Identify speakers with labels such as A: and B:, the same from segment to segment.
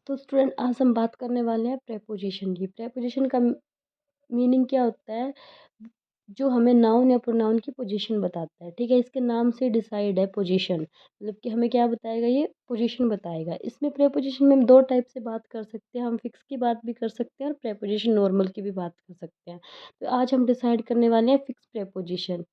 A: तो स्टूडेंट आज हम बात करने वाले हैं प्रेपोजिशन की। प्रेपोजिशन का मीनिंग क्या होता है? जो हमें नाउन या प्रोनाउन की पोजीशन बताता है। ठीक है, इसके नाम से डिसाइड है पोजीशन, मतलब कि हमें क्या बताएगा, ये पोजीशन बताएगा। इसमें प्रेपोजिशन में हम दो टाइप से बात कर सकते हैं, हम फिक्स की बात भी कर सकते हैं और प्रेपोजिशन नॉर्मल की भी बात कर सकते हैं। तो आज हम डिसाइड करने वाले हैं फिक्स प्रेपोजिशन,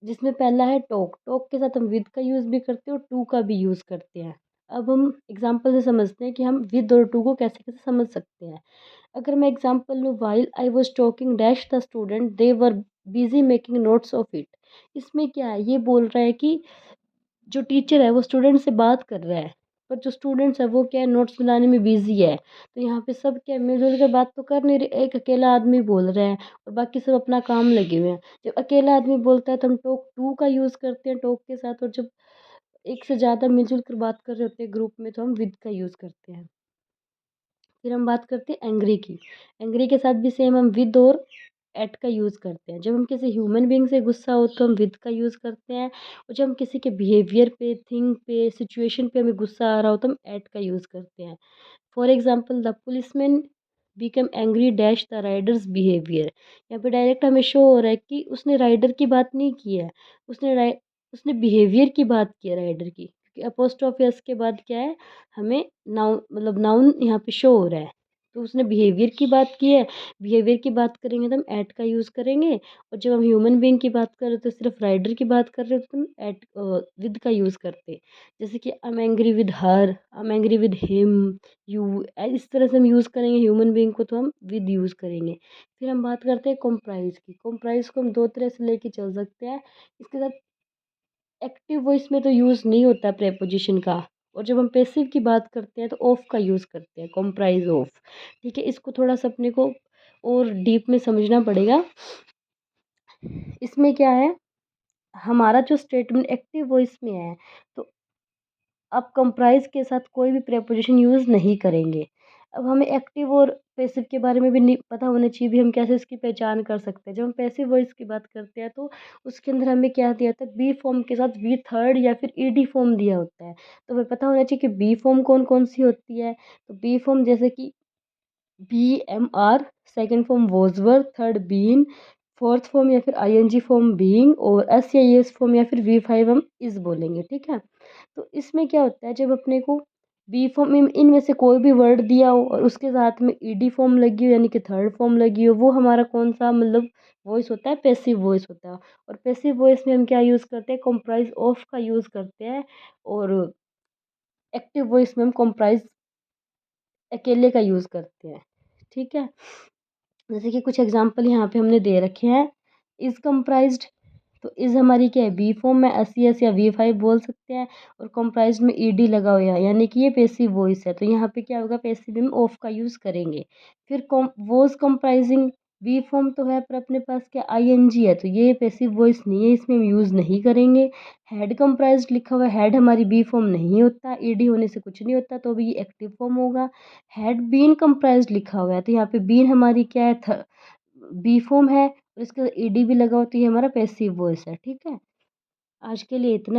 A: जिसमें पहला है टॉक। टॉक के साथ हम विद का यूज़ भी करते हैं और टू का भी यूज़ करते हैं। अब हम एग्जाम्पल से समझते हैं कि हम विद और टू को कैसे कैसे समझ सकते हैं। अगर मैं एग्जाम्पल लूँ, while I was talking dash the student they were busy making notes of it. इसमें क्या है, ये बोल रहा है कि जो टीचर है वो स्टूडेंट से बात कर रहा है, पर जो स्टूडेंट्स है वो क्या है, नोट्स बनाने में बिजी है। तो यहाँ पे सब क्या मिलजुल कर बात तो कर नहीं रहे, एक अकेला आदमी बोल रहा है और बाकी सब अपना काम लगे हुए हैं। जब अकेला आदमी बोलता है तो हम टॉक टू का यूज़ करते हैं टॉक के साथ, और जब एक से ज़्यादा मिलजुल कर बात कर रहे होते हैं ग्रुप में तो हम विद का यूज़ करते हैं। फिर हम बात करते हैं एंग्री की। एंग्री के साथ भी सेम हम विद और एट का यूज़ करते हैं। जब हम किसी ह्यूमन बीइंग से गुस्सा हो तो हम विद का यूज़ करते हैं, और जब हम किसी के बिहेवियर पे, थिंग पे, सिचुएशन पे हमें गुस्सा आ रहा हो तो हम एट का यूज़ करते हैं। For example, the policeman become angry dash the Riders behaviour. यहाँ पे डायरेक्ट हमें शो हो रहा है कि उसने राइडर की बात नहीं की है, उसने उसने बिहेवियर की बात की है राइडर की, क्योंकि अपोस्ट्रोफी एस के बाद क्या है, हमें नाउन, मतलब नाउन यहाँ पे शो हो रहा है। तो उसने बिहेवियर की बात की है। बिहेवियर की बात करेंगे तो हम एट का यूज़ करेंगे, और जब हम ह्यूमन बीइंग की बात कर रहे हो तो सिर्फ राइडर की बात कर रहे हो तो हम एट विद का यूज़ करते हैं। जैसे कि I am angry with her, I am angry with him, you, इस तरह से हम यूज़ करेंगे ह्यूमन बीइंग को तो हम विद यूज़ करेंगे। फिर हम बात करते हैं कॉम्प्राइज़ की। कॉम्प्राइज़ को हम दो तरह से लेके चल सकते हैं। इसके साथ एक्टिव वॉइस में तो यूज़ नहीं होता प्रेपोजिशन का, और जब हम पैसिव की बात करते हैं तो ऑफ का यूज़ करते हैं, कॉम्प्राइज ऑफ। ठीक है, इसको थोड़ा सा अपने को और डीप में समझना पड़ेगा। इसमें क्या है, हमारा जो स्टेटमेंट एक्टिव वॉइस में है तो आप कंप्राइज के साथ कोई भी प्रेपोजिशन यूज़ नहीं करेंगे। अब हमें एक्टिव और पैसिव के बारे में भी नहीं पता होना चाहिए, भी हम कैसे इसकी पहचान कर सकते हैं। जब हम पैसिव वॉइस की बात करते हैं तो उसके अंदर हमें क्या दिया होता है, बी फॉर्म के साथ वी थर्ड या फिर ईडी फॉर्म दिया होता है। तो हमें पता होना चाहिए कि बी फॉर्म कौन कौन सी होती है। तो बी फॉर्म जैसे कि be am are, second form was were, third been, fourth form या फिर I N G form being, और एस या एस फॉर्म या फिर वी फाइव हम इस बोलेंगे। ठीक है, तो इसमें क्या होता है, जब अपने को बी फॉर्म इनमें से कोई भी वर्ड दिया हो और उसके साथ में ईडी फॉर्म लगी हो, यानी कि थर्ड फॉर्म लगी हो, वो हमारा कौन सा मतलब वॉइस होता है, पैसिव वॉइस होता है। और पैसिव वॉइस में हम क्या यूज़ करते हैं, कॉम्प्राइज ऑफ का यूज़ करते हैं, और एक्टिव वॉइस में हम कॉम्प्राइज अकेले का यूज़ करते हैं। ठीक है, जैसे कि कुछ एग्जांपल यहाँ पे हमने दे रखे हैं। इज़ कंप्राइज्ड, तो इज़ हमारी क्या है, बी फॉर्म में, एस सी एस या वी फाइव बोल सकते हैं, और कंप्राइज्ड में ईडी लगा हुआ है, यानी कि ये पैसिव वॉइस है। तो यहाँ पे क्या होगा, पैसिव में ऑफ का यूज़ करेंगे। फिर वॉज कंप्राइजिंग, बी फॉर्म तो है पर अपने पास क्या आई एन जी है, तो ये पैसिव वॉइस नहीं है, इसमें हम यूज़ नहीं करेंगे। हैड कंप्राइज्ड लिखा हुआ है, हैड हमारी बी फॉर्म नहीं होता, ईडी होने से कुछ नहीं होता, तो भी ये एक्टिव फॉर्म होगा। हैड बीन कंप्राइज्ड लिखा हुआ है, तो यहाँ पे बीन हमारी क्या है, बी फॉर्म है, और इसके ईडी भी लगा होती है, हमारा पैसिव वॉइस है। ठीक है, आज के लिए इतना।